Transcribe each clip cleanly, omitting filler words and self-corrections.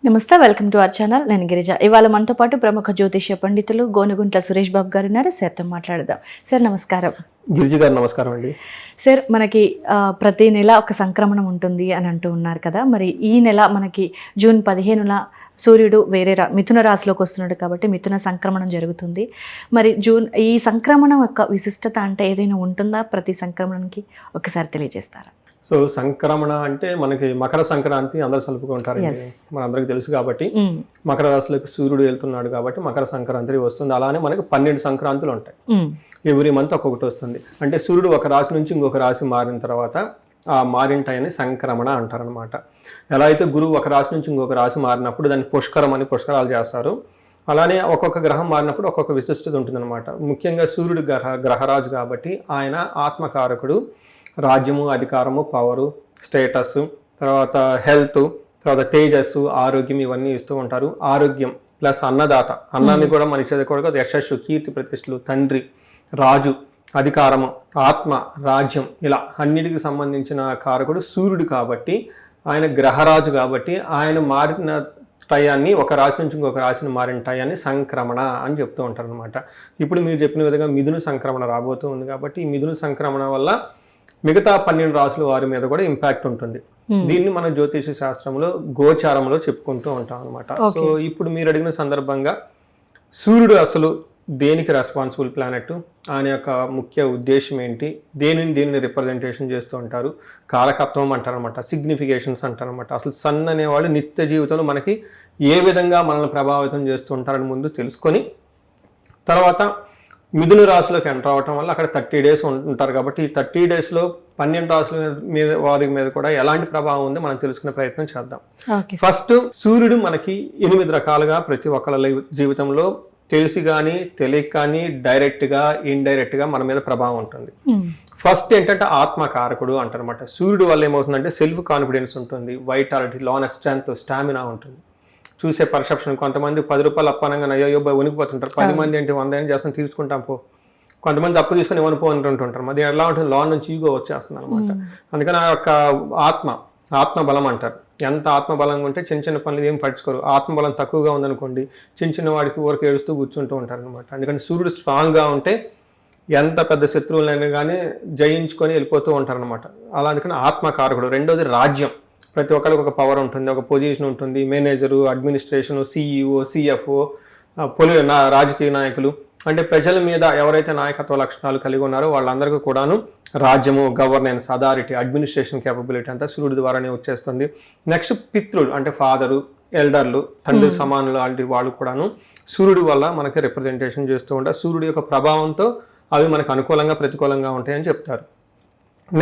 నమస్తే, welcome to our channel. నేను గిరిజ. ఇవాళ మనతో పాటు ప్రముఖ జ్యోతిష్య పండితులు గోనుగుంట్ల సురేష్ బాబు గారు ఉన్నారు. సార్తో మాట్లాడదాం. సార్ నమస్కారం. గిరిజ గారు నమస్కారం అండి. సార్, మనకి ప్రతి నెల ఒక సంక్రమణం ఉంటుంది అని అంటూ ఉన్నారు కదా, మరి ఈ నెల మనకి జూన్ 15న సూర్యుడు వేరే మిథున రాశిలోకి వస్తున్నాడు కాబట్టి మిథున సంక్రమణం జరుగుతుంది. మరి ఈ సంక్రమణం యొక్క విశిష్టత అంటే ఏదైనా ఉంటుందా? ప్రతి సంక్రమణానికి ఒకసారి తెలియజేస్తారా? సో సంక్రమణ అంటే మనకి మకర సంక్రాంతి అందరు సలుపుకుంటారు, మనందరికి తెలుసు కాబట్టి. మకర రాశిలోకి సూర్యుడు వెళ్తున్నాడు కాబట్టి మకర సంక్రాంతి వస్తుంది. అలానే మనకి 12 సంక్రాంతులు ఉంటాయి. ఎవ్రీ మంత్ ఒక్కొక్కటి వస్తుంది. అంటే సూర్యుడు ఒక రాశి నుంచి ఇంకొక రాశి మారిన తర్వాత ఆ మారిన టైంని సంక్రమణ అంటారనమాట. ఎలా అయితే గురువు ఒక రాశి నుంచి ఇంకొక రాశి మారినప్పుడు దాన్ని పుష్కరం అని పుష్కరాలు చేస్తారు, అలానే ఒక్కొక్క గ్రహం మారినప్పుడు ఒక్కొక్క విశిష్టత ఉంటుందన్నమాట. ముఖ్యంగా సూర్యుడు గ్రహరాజు కాబట్టి ఆయన ఆత్మకారకుడు. రాజ్యము, అధికారము, పవరు, స్టేటస్, తర్వాత హెల్త్, తర్వాత తేజస్సు, ఆరోగ్యం ఇవన్నీ ఇస్తూ ఉంటారు. ఆరోగ్యం ప్లస్ అన్నదాత, అన్నాన్ని కూడా మనకి చదువుకోవడం, యశస్సు, కీర్తి ప్రతిష్టలు, తండ్రి, రాజు, అధికారము, ఆత్మ, రాజ్యం, ఇలా అన్నిటికి సంబంధించిన కారకుడు సూర్యుడు కాబట్టి ఆయన గ్రహరాజు కాబట్టి ఆయన మారిన టయాన్ని ఒక రాశి నుంచి ఇంకొక రాశిని మారిన టయాన్ని సంక్రమణ అని చెప్తూ ఉంటారు అనమాట. ఇప్పుడు మీరు చెప్పిన విధంగా మిథున సంక్రమణ రాబోతూ ఉంది కాబట్టి ఈ మిథున సంక్రమణ వల్ల మిగతా 12 రాసుల వారి మీద కూడా ఇంపాక్ట్ ఉంటుంది. దీన్ని మన జ్యోతిష శాస్త్రంలో గోచారంలో చెప్పుకుంటూ ఉంటాం అనమాట. సో ఇప్పుడు మీరు అడిగిన సందర్భంగా సూర్యుడు అసలు దేనికి రెస్పాన్సిబుల్ ప్లానెట్, ఆయన యొక్క ముఖ్య ఉద్దేశం ఏంటి, దేనిని రిప్రజెంటేషన్ చేస్తూ ఉంటారు, కారకత్వం అంటారనమాట, సిగ్నిఫికేషన్స్ అంటారనమాట. అసలు సన్ అనేవాళ్ళు నిత్య జీవితంలో మనకి ఏ విధంగా మనల్ని ప్రభావితం చేస్తూ ఉంటారని ముందు తెలుసుకొని తర్వాత మిథున రాశిలోకి ఎంటర్ అవటం వల్ల అక్కడ 30 days ఉంటారు కాబట్టి ఈ 30 daysలో 12 రాశుల మీద వారి మీద కూడా ఎలాంటి ప్రభావం ఉంది మనం తెలుసుకునే ప్రయత్నం చేద్దాం. ఫస్ట్, సూర్యుడు మనకి 8 రకాలుగా ప్రతి ఒక్కళ్ళ జీవితంలో తెలిసి కానీ తెలియక కానీ డైరెక్ట్గా ఇండైరెక్ట్గా మన మీద ప్రభావం ఉంటుంది. ఫస్ట్ ఏంటంటే ఆత్మకారకుడు అంటారనమాట. సూర్యుడు వల్ల ఏమవుతుందంటే సెల్ఫ్ కాన్ఫిడెన్స్ ఉంటుంది, వైటాలిటీ, లానెస్, స్ట్రెంత్, స్టామినా ఉంటుంది, చూసే పర్సెప్షన్. కొంతమంది 10 రూపాయలు అప్పనంగా అయ్యో వణికిపోతుంటారు. 10 మంది ఏంటి 100 ఏం చేస్తాం తీసుకుంటాం పో. కొంతమంది అప్పు తీసుకుని వణిపో అంటుంటారు. అది ఎలా ఉంటుంది, లోన్ నుంచి ఈగో వచ్చేస్తుంది అనమాట. అందుకని ఆ యొక్క ఆత్మబలం అంటారు. ఎంత ఆత్మబలంగా ఉంటే చిన్న చిన్న పనులు ఏం పట్టించుకోరు. ఆత్మబలం తక్కువగా ఉందనుకోండి చిన్న వాడికి ఊరికి ఏడుస్తూ కూర్చుంటూ ఉంటారు అనమాట. అందుకని సూర్యుడు స్ట్రాంగ్గా ఉంటే ఎంత పెద్ద శత్రువులైనా కానీ జయించుకొని వెళ్ళిపోతూ ఉంటారు అనమాట. అలా అందుకని ఆత్మకారకుడు. రెండోది రాజ్యం. ప్రతి ఒక్కరికి ఒక పవర్ ఉంటుంది, ఒక పొజిషన్ ఉంటుంది. మేనేజరు, అడ్మినిస్ట్రేషను, సిఇఓ, సిఎఫ్ఓ, రాజకీయ నాయకులు, అంటే ప్రజల మీద ఎవరైతే నాయకత్వ లక్షణాలు కలిగి ఉన్నారో వాళ్ళందరికీ కూడాను రాజ్యము, గవర్నెన్స్, అథారిటీ, అడ్మినిస్ట్రేషన్ కేపబిలిటీ అంతా సూర్యుడి ద్వారానే వచ్చేస్తుంది. నెక్స్ట్ పితృడు అంటే ఫాదరు, ఎల్డర్లు, తండ్రి సమానులు లాంటి వాళ్ళు కూడాను సూర్యుడి వల్ల మనకి రిప్రజెంటేషన్ చేస్తూ ఉంటారు. సూర్యుడి యొక్క ప్రభావంతో అవి మనకు అనుకూలంగా ప్రతికూలంగా ఉంటాయని చెప్తారు.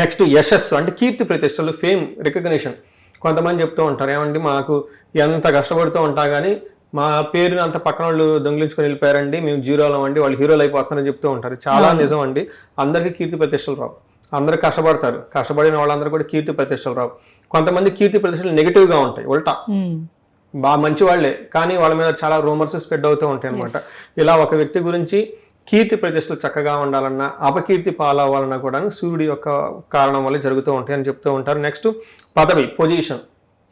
నెక్స్ట్ యశస్సు అంటే కీర్తి ప్రతిష్టలు, ఫేమ్, రికగ్నిషన్. కొంతమంది చెప్తూ ఉంటారు, ఏమండి మాకు ఎంత కష్టపడుతూ ఉంటా కానీ మా పేరుని అంత పక్కన వాళ్ళు దొంగిలించుకొని వెళ్ళిపోయారండి, మేము జీరోలం అండి, వాళ్ళు హీరోలు అయిపోతున్నారని చెప్తూ ఉంటారు. చాలా నిజం అండి. అందరికీ కీర్తి ప్రతిష్టలు రావు. అందరూ కష్టపడతారు, కష్టపడిన వాళ్ళందరూ కూడా కీర్తి ప్రతిష్టలు రావు. కొంతమంది కీర్తి ప్రతిష్టలు నెగిటివ్గా ఉంటాయి, ఉల్టా బాగా మంచి వాళ్ళే కానీ వాళ్ళ మీద చాలా రూమర్స్ స్ప్రెడ్ అవుతూ ఉంటాయి అనమాట. ఇలా ఒక వ్యక్తి గురించి కీర్తి ప్రతిష్టలు చక్కగా ఉండాలన్నా అపకీర్తి పాలవ్వాలన్నా కూడా సూర్యుడి యొక్క కారణం వల్ల జరుగుతూ ఉంటాయి అని చెప్తూ ఉంటారు. నెక్స్ట్ పదవి, పొజిషన్.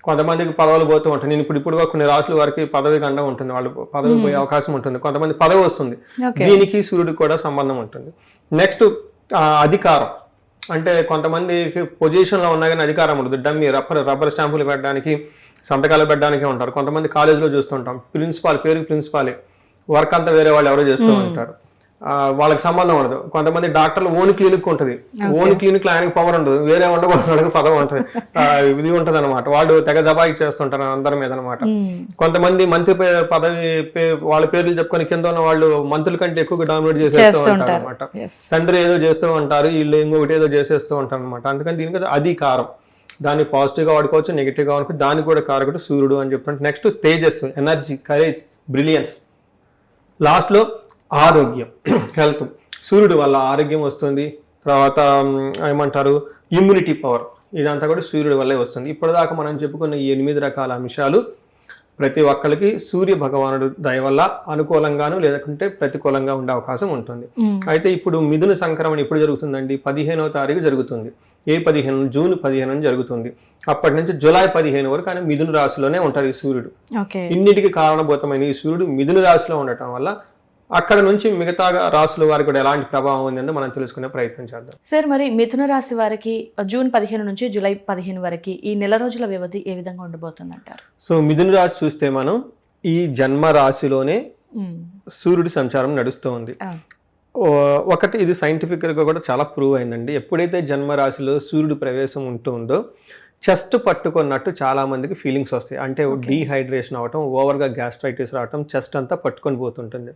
కొంతమందికి పదవులు పోతూ ఉంటాయి. నేను ఇప్పుడు కొన్ని రాసుల వారికి పదవి గండం ఉంటుంది, వాళ్ళు పదవి పోయే అవకాశం ఉంటుంది. కొంతమంది పదవి వస్తుంది, దీనికి సూర్యుడికి కూడా సంబంధం ఉంటుంది. నెక్స్ట్ అధికారం. అంటే కొంతమందికి పొజిషన్లో ఉన్నా కానీ అధికారం ఉండదు. డమ్మీ, రబ్బర్ స్టాంపులు పెట్టడానికి, సంతకాలు పెట్టడానికి ఉంటారు. కొంతమంది కాలేజీలో చూస్తుంటాం, ప్రిన్సిపాల్, పేరుకి ప్రిన్సిపాలే, వర్క్ అంతా వేరే వాళ్ళు ఎవరో చేస్తూ ఉంటారు, వాళ్ళకి సంబంధం ఉండదు. కొంతమంది డాక్టర్లు ఓన్ క్లినిక్ ఉంటుంది, ఓన్ క్లినిక్ లో ఆయనకి పవర్ ఉండదు, వేరే ఉండకూడదు పదవి ఉంటుంది, ఇది ఉంటుంది అనమాట. వాళ్ళు తెగ దబాయి చేస్తుంటారు అందరి మీద అనమాట. కొంతమంది మంత్రి పదవి వాళ్ళ పేర్లు చెప్పుకొని కింద ఉన్న వాళ్ళు మంత్రుల కంటే ఎక్కువగా డామినేట్ చేసేస్తూ ఉంటారు అనమాట. తండ్రి ఏదో చేస్తూ ఉంటారు, వీళ్ళు ఇంకొకటి ఏదో చేసేస్తూ ఉంటారు అనమాట. అందుకని దీనికి అధికారం, దాన్ని పాజిటివ్గా వాడుకోవచ్చు, నెగిటివ్గా వాడుకోవచ్చు. దానికి కూడా కారకుడు సూర్యుడు అని చెప్పండి. నెక్స్ట్ తేజస్సు, ఎనర్జీ, కరేజ్, బ్రిలియన్స్. లాస్ట్లో ఆరోగ్యం, హెల్త్. సూర్యుడు వల్ల ఆరోగ్యం వస్తుంది. తర్వాత ఏమంటారు, ఇమ్యూనిటీ పవర్, ఇదంతా కూడా సూర్యుడి వల్లే వస్తుంది. ఇప్పటిదాకా మనం చెప్పుకున్న ఈ 8 రకాల అంశాలు ప్రతి ఒక్కరికి సూర్య భగవానుడు దయ వల్ల అనుకూలంగాను లేదంటే ప్రతికూలంగా ఉండే అవకాశం ఉంటుంది. అయితే ఇప్పుడు మిథున సంక్రమణ ఎప్పుడు జరుగుతుందండి? 15వ తారీఖు జరుగుతుంది. జూన్ 15 జరుగుతుంది. అప్పటి నుంచి జూలై 15 వరకు ఆయన మిథున రాశిలోనే ఉంటారు ఈ సూర్యుడు. ఇన్నిటికి కారణభూతమైన ఈ సూర్యుడు మిథున రాశిలో ఉండటం వల్ల అక్కడ నుంచి మిగతా రాశుల వారికి కూడా ఎలాంటి ప్రభావం ఉందని మనం తెలుసుకునే ప్రయత్నం చేద్దాం. సార్, మరి మిథున రాశి వారికి జూన్ 15 నుంచి జూలై 15 వరకు ఈ నెల రోజుల వ్యవధి ఏ విధంగా ఉండబోతుంది అంటారు? సో మిథున రాశి చూస్తే మనం ఈ జన్మ రాశిలోనే సూర్యుడి సంచారం నడుస్తూ ఉంది. ఒకటి ఇది సైంటిఫిక్గా కూడా చాలా ప్రూవ్ అయిందండి. ఎప్పుడైతే జన్మ రాశిలో సూర్యుడు ప్రవేశం ఉంటుందో చెస్ట్ పట్టుకున్నట్టు చాలా మందికి ఫీలింగ్స్ వస్తాయి. అంటే డీహైడ్రేషన్ అవటం, ఓవర్గా గ్యాస్ట్రైటిస్ రావటం, చెస్ట్ అంతా పట్టుకొని పోతుంటుంది.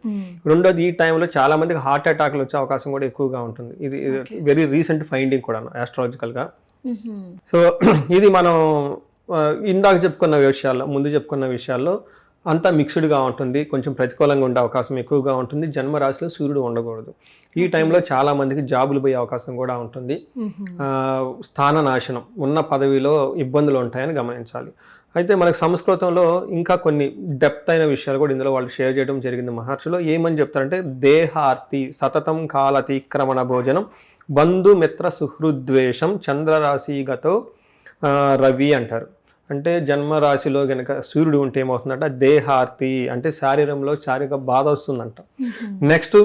రెండోది, ఈ టైంలో చాలా మందికి హార్ట్ అటాక్లు వచ్చే అవకాశం కూడా ఎక్కువగా ఉంటుంది. ఇది వెరీ రీసెంట్ ఫైండింగ్ కూడా ఆస్ట్రాలజికల్గా. సో ఇది మనం ముందు చెప్పుకున్న విషయాల్లో అంతా మిక్స్డ్గా ఉంటుంది, కొంచెం ప్రతికూలంగా ఉండే అవకాశం ఎక్కువగా ఉంటుంది. జన్మరాశిలో సూర్యుడు ఉండకూడదు. ఈ టైంలో చాలా మందికి జాబులు పోయే అవకాశం కూడా ఉంటుంది. స్థాన నాశనం, ఉన్న పదవిలో ఇబ్బందులు ఉంటాయని గమనించాలి. అయితే మనకు సంస్కృతంలో ఇంకా కొన్ని డెప్త్ అయిన విషయాలు కూడా ఇందులో వాళ్ళు షేర్ చేయడం జరిగింది. మహర్షులు ఏమని చెప్తారంటే, దేహార్తి సతతం కాలతిక్రమణ భోజనం బంధుమిత్ర సుహృద్వేషం చంద్రరాశిగతో రవి అంటారు. అంటే జన్మరాశిలో కనుక సూర్యుడు ఉంటే ఏమవుతుందంట, దేహార్తి అంటే శారీరంలో శారీరక బాధ వస్తుందంట. నెక్స్ట్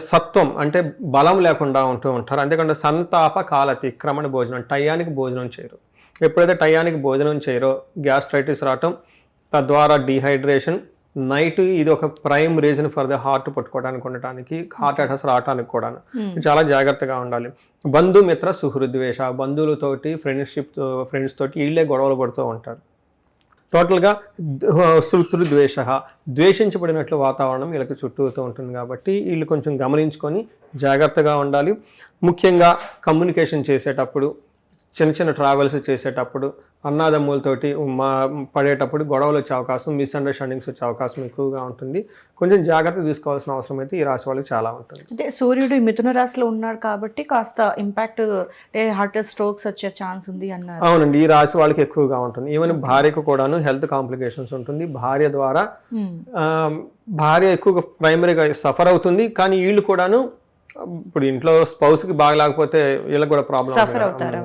సత్వం అంటే బలం లేకుండా ఉంటూ ఉంటారు. అంతేకాకుండా సంతాప కాలతిక్రమణ భోజనం, టయానికి భోజనం చేయరు. ఎప్పుడైతే టయానికి భోజనం చేయరో గ్యాస్ట్రైటిస్ రావటం, తద్వారా డీహైడ్రేషన్, నైట్ ఇది ఒక prime reason for the heart పట్టుకోవడానికి ఉండటానికి, హార్ట్ అటాక్స్ రావడానికి కూడా చాలా జాగ్రత్తగా ఉండాలి. బంధుమిత్ర సుహృద్వేష, బంధువులతోటి ఫ్రెండ్స్ తోటి వీళ్ళే గొడవలు పడుతూ ఉంటారు. టోటల్గా శత్రుద్వేష, ద్వేషించబడినట్లు వాతావరణం వీళ్ళకి చుట్టూతూ ఉంటుంది. కాబట్టి వీళ్ళు కొంచెం గమనించుకొని జాగ్రత్తగా ఉండాలి. ముఖ్యంగా కమ్యూనికేషన్ చేసేటప్పుడు, చిన్న చిన్న ట్రావెల్స్ చేసేటప్పుడు, అన్నాదమ్ములతోటి పడేటప్పుడు గొడవలు వచ్చే అవకాశం, మిస్అండర్స్టాండింగ్స్ వచ్చే అవకాశం ఎక్కువగా ఉంటుంది. కొంచెం జాగ్రత్త తీసుకోవాల్సిన అవసరం అయితే ఈ రాశి వాళ్ళకి చాలా ఉంటుంది. అంటే సూర్యుడు మిథున రాశిలో ఉన్నాడు కాబట్టి కాస్త ఇంపాక్ట్, అంటే హార్ట్ స్ట్రోక్స్ వచ్చే ఛాన్స్ ఉంది అన్నారు. అవునండి, ఈ రాశి వాళ్ళకి ఎక్కువగా ఉంటుంది. ఈవెన్ భార్యకు కూడాను హెల్త్ కాంప్లికేషన్స్ ఉంటుంది. భార్య ద్వారా భార్య ఎక్కువగా ప్రైమరీగా సఫర్ అవుతుంది. కానీ వీళ్ళు కూడాను, ఇప్పుడు ఇంట్లో స్పౌస్కి బాగా లేకపోతే వీళ్ళకి కూడా ప్రాబ్లం సఫర్ అవుతారు.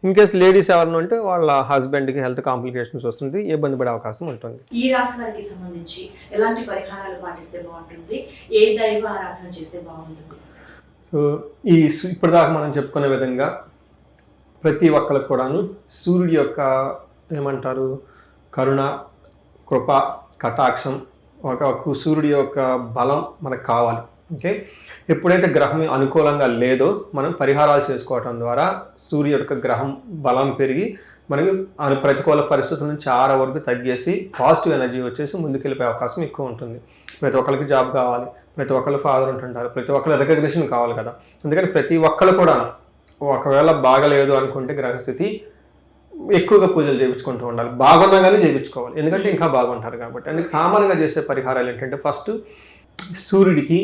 ఇన్ కేస్ లేడీస్ ఎవరిని ఉంటే వాళ్ళ హస్బెండ్కి హెల్త్ కాంప్లికేషన్స్ వస్తుంది, ఇబ్బంది పడే అవకాశం ఉంటుంది. ఈ రాశి వారికి సంబంధించి ఎలాంటి పరిహారాలు పాటిస్తే బాగుంటుంది, ఏ దైవ ఆరాధన చేస్తే బాగుంటుంది? సో ఇప్పటిదాకా మనం చెప్పుకునే విధంగా ప్రతి ఒక్కరికి కూడాను సూర్యుడి యొక్క ఏమంటారు కరుణ, కృప, కటాక్షం, ఒక సూర్యుడి యొక్క బలం మనకు కావాలి. ఓకే, ఎప్పుడైతే గ్రహం అనుకూలంగా లేదో మనం పరిహారాలు చేసుకోవటం ద్వారా సూర్యుడి యొక్క గ్రహం బలం పెరిగి మనకి ప్రతికూల పరిస్థితుల నుంచి చాలా వరకు తగ్గేసి పాజిటివ్ ఎనర్జీ వచ్చేసి ముందుకెళ్ళిపోయే అవకాశం ఎక్కువ ఉంటుంది. ప్రతి ఒక్కరికి జాబ్ కావాలి, ప్రతి ఒక్కళ్ళు ఫాదర్ ఉంటుంటారు, ప్రతి ఒక్కరు రికగ్నిషన్ కావాలి కదా. అందుకని ప్రతి ఒక్కళ్ళు కూడా ఒకవేళ బాగలేదు అనుకుంటే గ్రహస్థితి ఎక్కువగా పూజలు చేయించుకుంటూ ఉండాలి. బాగున్నా కానీ చేయించుకోవాలి, ఎందుకంటే ఇంకా బాగుంటారు కాబట్టి. అందుకే కామన్గా చేసే పరిహారాలు ఏంటంటే, ఫస్ట్ సూర్యుడికి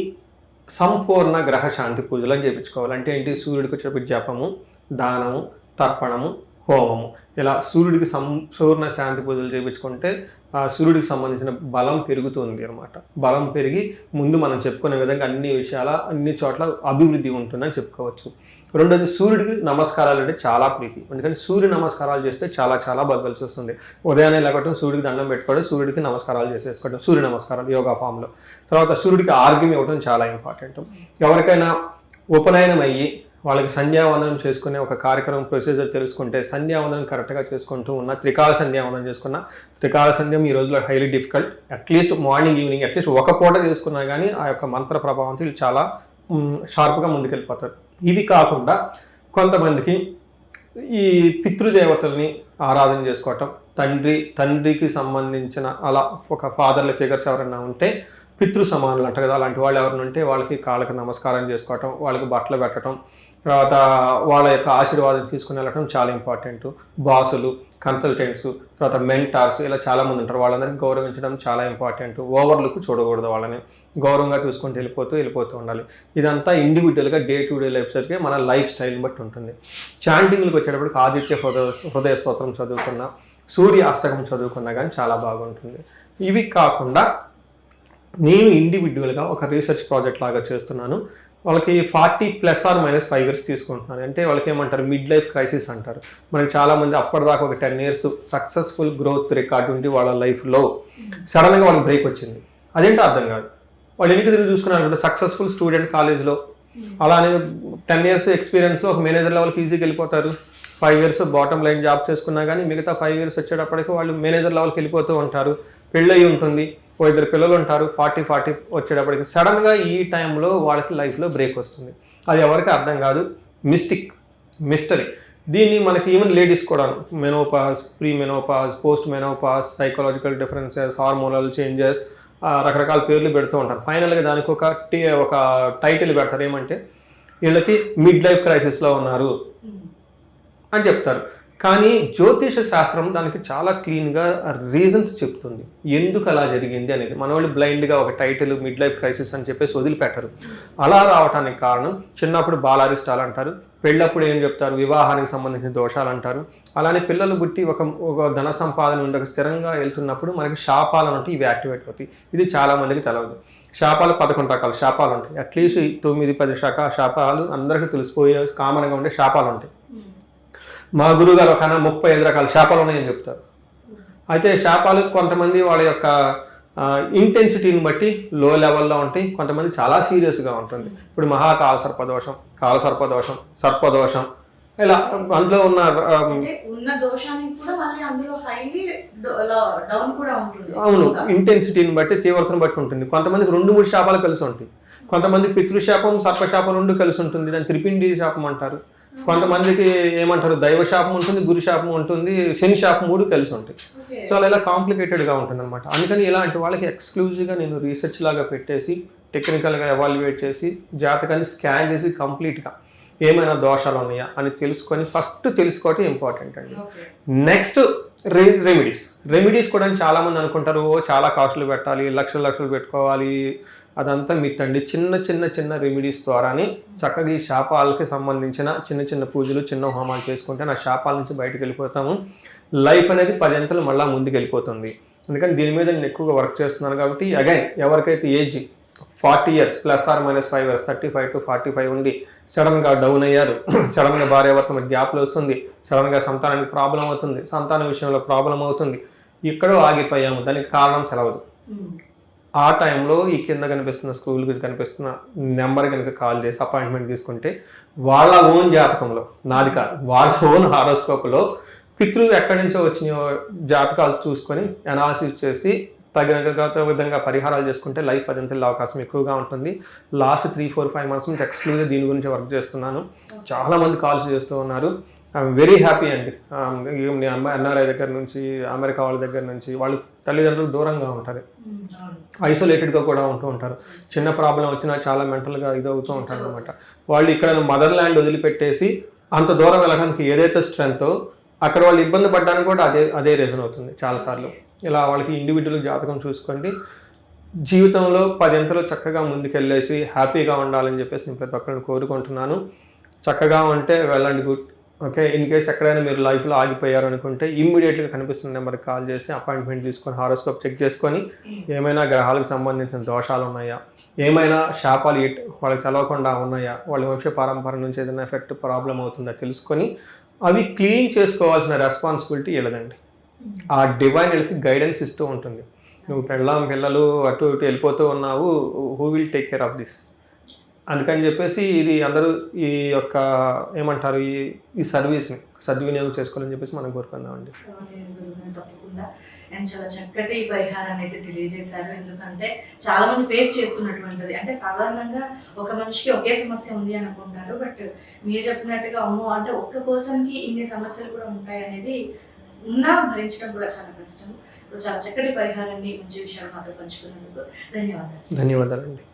సంపూర్ణ గ్రహ శాంతి పూజలు అని చేయించుకోవాలి. అంటే ఏంటి, సూర్యుడికి చెప్పి జపము, దానము, తర్పణము, హోమము, ఇలా సూర్యుడికి సంపూర్ణ శాంతి పూజలు చేయించుకుంటే ఆ సూర్యుడికి సంబంధించిన బలం పెరుగుతుంది అనమాట. బలం పెరిగి ముందు మనం చెప్పుకునే విధంగా అన్ని చోట్ల అభివృద్ధి ఉంటుందని చెప్పుకోవచ్చు. రెండోది, సూర్యుడికి నమస్కారాలు అంటే చాలా ప్రీతి. అందుకని సూర్య నమస్కారాలు చేస్తే చాలా చాలా బాగా కలిసి వస్తుంది. ఉదయాన్నే లేకపోతే సూర్యుడికి దండం పెట్టుకోవడం, సూర్యుడికి నమస్కారాలు చేసేసుకోవడం, సూర్య నమస్కారాలు యోగా ఫామ్లో. తర్వాత సూర్యుడికి ఆర్గ్యం ఇవ్వడం చాలా ఇంపార్టెంట్. ఎవరికైనా ఉపనయనం అయ్యి వాళ్ళకి సంధ్యావందనం చేసుకునే ఒక కార్యక్రమం ప్రొసీజర్ తెలుసుకుంటే, సంధ్యావందనం కరెక్ట్గా చేసుకుంటూ ఉన్న త్రికాల సంధ్యావందనం చేసుకున్న, త్రికాల సంధ్యం ఈ రోజులో highly difficult. At least morning evening at least ఒక పూట చేసుకున్నా కానీ ఆ యొక్క మంత్ర ప్రభావంతో వీళ్ళు చాలా షార్ప్గా ముందుకెళ్ళిపోతారు. ఇవి కాకుండా కొంతమందికి ఈ పితృదేవతల్ని ఆరాధన చేసుకోవటం, తండ్రికి సంబంధించిన అలా ఒక ఫాదర్ల ఫిగర్స్ ఎవరైనా ఉంటే పితృ సమానులు అంటారు కదా, అలాంటి వాళ్ళు ఎవరైనా ఉంటే వాళ్ళకి కాళ్ళకి నమస్కారం చేసుకోవటం, వాళ్ళకి బట్టలు పెట్టడం, తర్వాత వాళ్ళ యొక్క ఆశీర్వాదం తీసుకుని వెళ్ళటం చాలా ఇంపార్టెంట్. బాసులు, కన్సల్టెంట్స్, తర్వాత మెంటార్స్, ఇలా చాలామంది ఉంటారు. వాళ్ళందరికీ గౌరవించడం చాలా ఇంపార్టెంట్. ఓవర్లుక్ చూడకూడదు, వాళ్ళని గౌరవంగా చూసుకుంటూ వెళ్ళిపోతూ ఉండాలి. ఇదంతా ఇండివిజువల్గా డే టు డే లైఫ్ స్టైల్కి మన లైఫ్ స్టైల్ని బట్టి ఉంటుంది. చాంటింగ్లకు వచ్చేటప్పటికి ఆదిత్య హృదయ స్తోత్రం చదువుకున్నా, సూర్య అష్టకం చదువుకున్నా కానీ చాలా బాగుంటుంది. ఇవి కాకుండా నేను ఇండివిజువల్గా ఒక రీసెర్చ్ ప్రాజెక్ట్ లాగా చేస్తున్నాను. వాళ్ళకి 40 ± 5 years తీసుకుంటున్నారు. అంటే వాళ్ళకి ఏమంటారు, మిడ్ లైఫ్ క్రైసిస్ అంటారు. మనకి చాలా మంది అప్పటిదాకా ఒక 10 years సక్సెస్ఫుల్ గ్రోత్ రికార్డు ఉండి వాళ్ళ లైఫ్లో సడన్గా వాళ్ళకి బ్రేక్ వచ్చింది. అదేంటో అర్థం కాదు. వాళ్ళు ఎన్నిక తిరిగి చూసుకున్నారు, సక్సెస్ఫుల్ స్టూడెంట్ కాలేజ్లో, అలానే 10 years ఎక్స్పీరియన్స్లో ఒక మేనేజర్ లెవెల్కి ఈజీగా వెళ్ళిపోతారు. 5 years బాటమ్ లైన్ జాబ్ చేసుకున్నా కానీ మిగతా 5 years వచ్చేటప్పటికి వాళ్ళు మేనేజర్ లెవెల్కి వెళ్ళిపోతూ ఉంటారు. పెళ్ళయి ఉంటుంది, ఓ 2 పిల్లలు ఉంటారు. 40 వచ్చేటప్పటికి సడన్గా ఈ టైంలో వాళ్ళకి లైఫ్లో బ్రేక్ వస్తుంది. అది ఎవరికి అర్థం కాదు, మిస్టరీ. దీన్ని మనకి ఈవెన్ లేడీస్ కూడా menopause, pre menopause, post menopause, psychological differences, hormonal changes, రకరకాల పేర్లు పెడుతూ ఉంటారు. ఫైనల్గా దానికి ఒక టైటిల్ పెడతారు, ఏమంటే వీళ్ళకి మిడ్ లైఫ్ క్రైసిస్లో ఉన్నారు అని చెప్తారు. కానీ జ్యోతిష శాస్త్రం దానికి చాలా క్లీన్గా రీజన్స్ చెప్తుంది ఎందుకు అలా జరిగింది అనేది. మన వాళ్ళు బ్లైండ్గా ఒక టైటిల్ మిడ్ లైఫ్ క్రైసిస్ అని చెప్పేసి వదిలిపెట్టరు. అలా రావడానికి కారణం చిన్నప్పుడు బాలారిష్టాలు అంటారు, పెళ్ళప్పుడు ఏం చెప్తారు, వివాహానికి సంబంధించిన దోషాలు అంటారు. అలానే పిల్లలు పుట్టి ఒక ధన సంపాదన ఉండి ఒక స్థిరంగా వెళ్తున్నప్పుడు మనకి శాపాలు అంటే ఇవి యాక్టివేట్ అవుతాయి. ఇది చాలా మందికి తెలవదు. శాపాలు 11 రకాల శాపాలు ఉంటాయి. అట్లీస్ట్ 9-10 శాపాలు అందరికీ తెలిసిపోయే కామన్గా ఉండే శాపాలు ఉంటాయి. మా గురువు గారు ఒక 35 రకాల శాపాలు ఉన్నాయని చెప్తారు. అయితే శాపాలు కొంతమంది వాళ్ళ యొక్క ఇంటెన్సిటీని బట్టి లో లెవెల్లో ఉంటాయి, కొంతమంది చాలా సీరియస్గా ఉంటుంది. ఇప్పుడు కాలసర్పదోషం, సర్పదోషం, ఇలా అందులో ఉన్న దోషానికి కూడా మళ్ళీ అందులో హైలీ డౌన్ కూడా ఉంటుంది. అవును, ఇంటెన్సిటీని బట్టి, తీవ్రతను బట్టి ఉంటుంది. కొంతమందికి 2-3 శాపాలు కలిసి ఉంటాయి. కొంతమంది పితృశాపం, సర్పశాపం 2 కలిసి ఉంటుంది, దాన్ని త్రిపిండి శాపం అంటారు. కొంతమందికి ఏమంటారు, దైవ శాపం ఉంటుంది, గురు శాపం ఉంటుంది, శని శాపం 3 కలిసి ఉంటాయి. సో అలా ఇలా కాంప్లికేటెడ్గా ఉంటుంది అనమాట. అందుకని ఇలాంటి వాళ్ళకి ఎక్స్క్లూజివ్గా నేను రీసెర్చ్ లాగా పెట్టేసి టెక్నికల్గా ఎవాల్యుయేట్ చేసి జాతకాన్ని స్కాన్ చేసి కంప్లీట్గా ఏమైనా దోషాలు ఉన్నాయా అని తెలుసుకోవటం ఇంపార్టెంట్ అండి. నెక్స్ట్ రెమెడీస్ కూడా చాలామంది అనుకుంటారు, చాలా కాస్ట్లు పెట్టాలి, లక్షలు పెట్టుకోవాలి. అదంతా మిత్ అండి. చిన్న రెమెడీస్ ద్వారానే చక్కగా ఈ శాపాలకి సంబంధించిన చిన్న పూజలు, చిన్న హోమాలు చేసుకుంటే నా శాపాల నుంచి బయటకు వెళ్ళిపోతాము. లైఫ్ అనేది 10 అంతలు మళ్ళీ ముందుకు వెళ్ళిపోతుంది. అందుకని దీని మీద నేను ఎక్కువగా వర్క్ చేస్తున్నాను. కాబట్టి అగైన్ ఎవరికైతే ఏజ్ 40 years ± 5 years 35 to 45 ఉండి సడన్గా డౌన్ అయ్యారు, సడన్గా భార్యాభర్త మధ్య గ్యాప్లు వస్తుంది, సడన్గా సంతానానికి ప్రాబ్లం అవుతుంది, సంతానం విషయంలో ప్రాబ్లం అవుతుంది, ఇక్కడో ఆగిపోయాము, దానికి కారణం తెలవదు. ఆ టైంలో ఈ కింద కనిపిస్తున్న స్కూల్కి కనిపిస్తున్న నెంబర్ కనుక కాల్ చేసి అపాయింట్మెంట్ తీసుకుంటే వాళ్ళ ఓన్ జాతకంలో, నాది కాదు, వాళ్ళ ఓన్ హారోస్కోప్లో పితృలు ఎక్కడి నుంచో వచ్చిన జాతకాలు చూసుకొని అనాలిసిస్ చేసి తగిన విధంగా పరిహారాలు చేసుకుంటే లైఫ్ 10 అంతల అవకాశం ఎక్కువగా ఉంటుంది. లాస్ట్ 3-4-5 months నుంచి ఎక్స్క్లూజివ్ దీని గురించి వర్క్ చేస్తున్నాను. చాలామంది కాల్స్ చేస్తూ ఉన్నారు. ఐఎమ్ వెరీ హ్యాపీ అండి. ఎన్ఆర్ఐ దగ్గర నుంచి, అమెరికా వాళ్ళ దగ్గర నుంచి, వాళ్ళు తల్లిదండ్రులు దూరంగా ఉంటారు, ఐసోలేటెడ్గా కూడా ఉంటూ ఉంటారు. చిన్న ప్రాబ్లం వచ్చినా చాలా మెంటల్గా ఇదవుతూ ఉంటారు అనమాట. వాళ్ళు ఇక్కడ మదర్ ల్యాండ్ వదిలిపెట్టేసి అంత దూరం వెళ్ళడానికి ఏదైతే స్ట్రెంగ్తో అక్కడ వాళ్ళు ఇబ్బంది పడడానికి కూడా అదే రీజన్ అవుతుంది చాలాసార్లు. ఇలా వాళ్ళకి ఇండివిజువల్ జాతకం చూసుకోండి, జీవితంలో 10 అంతలు చక్కగా ముందుకెళ్ళేసి హ్యాపీగా ఉండాలని చెప్పేసి నేను ప్రతి ఒక్కరిని కోరుకుంటున్నాను. చక్కగా ఉంటే వెళ్ళండి, గుడ్. ఓకే, ఇన్ కేస్ ఎక్కడైనా మీరు లైఫ్లో ఆగిపోయారు అనుకుంటే ఇమ్మీడియట్గా కనిపిస్తున్న నెంబర్కి కాల్ చేసి అపాయింట్మెంట్ తీసుకొని హారోస్కోప్ చెక్ చేసుకొని ఏమైనా గ్రహాలకు సంబంధించిన దోషాలు ఉన్నాయా, ఏమైనా శాపాలు వాళ్ళకి తెలవకుండా ఉన్నాయా, వాళ్ళ వంశ పరంపర నుంచి ఏదైనా ఎఫెక్ట్ ప్రాబ్లం అవుతుందా తెలుసుకొని అవి క్లీన్ చేసుకోవాల్సిన రెస్పాన్సిబిలిటీ వీళ్ళదండి. ఆ డివైన్ వీళ్ళకి గైడెన్స్ ఇస్తూ ఉంటుంది. నువ్వు పిల్లలు అటు ఇటు వెళ్ళిపోతూ ఉన్నావు, who will take care of this. అందుకని చెప్పేసి ఇది అందరూ ఈ యొక్క ఏమంటారు, ఈ సర్వీస్ని సద్వినియోగం చేసుకోవాలని చెప్పేసి మనం కోరుకుందామండి. తప్పకుండా. అండ్ చాలా చక్కటి పరిహారాన్ని అయితే తెలియజేశారు. ఎందుకంటే చాలా మంది ఫేస్ చేస్తున్నటువంటిది, అంటే సాధారణంగా ఒక మనిషికి ఒకే సమస్య ఉంది అనుకుంటారు, బట్ మీరు చెప్పినట్టుగా అమ్మో అంటే ఒక్క పర్సన్కి ఇన్ని సమస్యలు కూడా ఉంటాయి అనేది ఉన్నా భరించడం కూడా చాలా కష్టం. సో చాలా చక్కటి పరిహారాన్ని, మంచి విషయాలు మాతో పంచుకున్నందుకు ధన్యవాదాలు. ధన్యవాదాలండి.